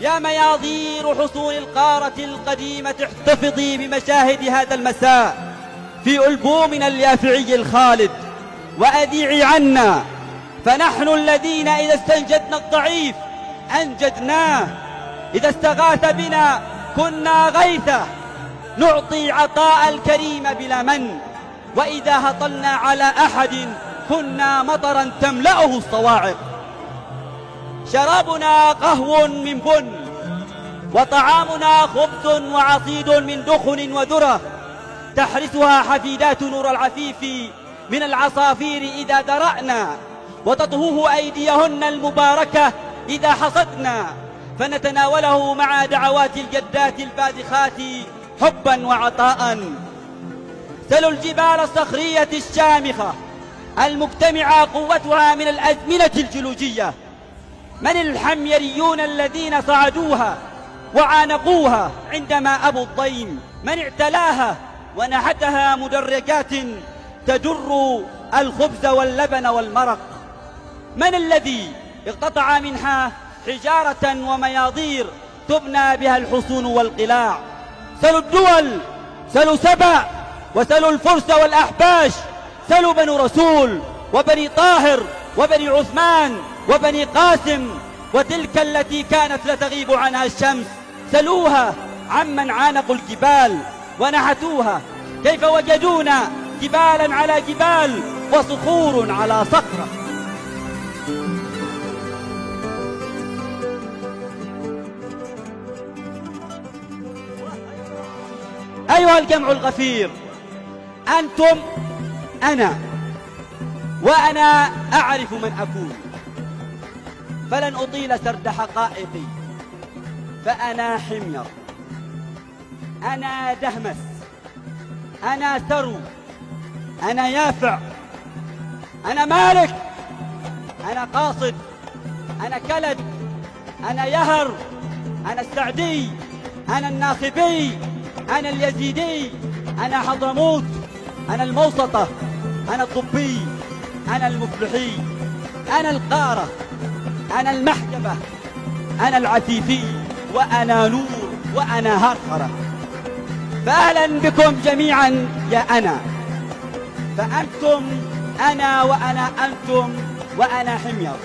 يا مياضير حصون القارة القديمة احتفظي بمشاهد هذا المساء في ألبومنا اليافعي الخالد، وأذيعي عنا، فنحن الذين إذا استنجدنا الضعيف أنجدناه، إذا استغاث بنا كنا غيثه، نعطي عطاء الكريم بلا من، وإذا هطلنا على أحد كنا مطرا تملأه الصواعق. شرابنا قهو من بن، وطعامنا خبز وعصيد من دخن وذرة، تحرسها حفيدات نور العفيف من العصافير إذا درأنا، وتطهوه أيديهن المباركة إذا حصدنا، فنتناوله مع دعوات الجدات الباذخات حبا وعطاء. سلوا الجبال الصخرية الشامخة المجتمعة قوتها من الأزمنة الجيولوجية، من الحميريون الذين صعدوها وعانقوها عندما أبوا الضيم، من اعتلاها ونحتها مدرجات تجر الخبز واللبن والمرق، من الذي اقتطع منها حجارة ومياضير تبنى بها الحصون والقلاع. سلوا الدول، سلوا سبأ، وسلوا الفرس والأحباش، سلوا بنو رسول وبني طاهر وبني عثمان وبني قاسم، وتلك التي كانت لا تغيب عنها الشمس، سلوها عمن عانقوا الجبال ونحتوها، كيف وجدونا جبالا على جبال وصخور على صخرة. أيها الجمع الغفير، أنتم أنا، وأنا أعرف من أكون، فلن أطيل سرد حقائقي، فأنا حمير، أنا دهمس، أنا ثرو، أنا يافع، أنا مالك، أنا قاصد، أنا كلد، أنا يهر، أنا السعدي، أنا الناخبي، أنا اليزيدي، أنا حضرموت، أنا الموسطة، أنا الطبي، أنا المفلحي، أنا القارة، أنا المحجبة، أنا العفيفي، وأنا نور، وأنا هرخرة. فأهلا بكم جميعا يا أنا، فأنتم أنا وأنا أنتم وأنا حمير.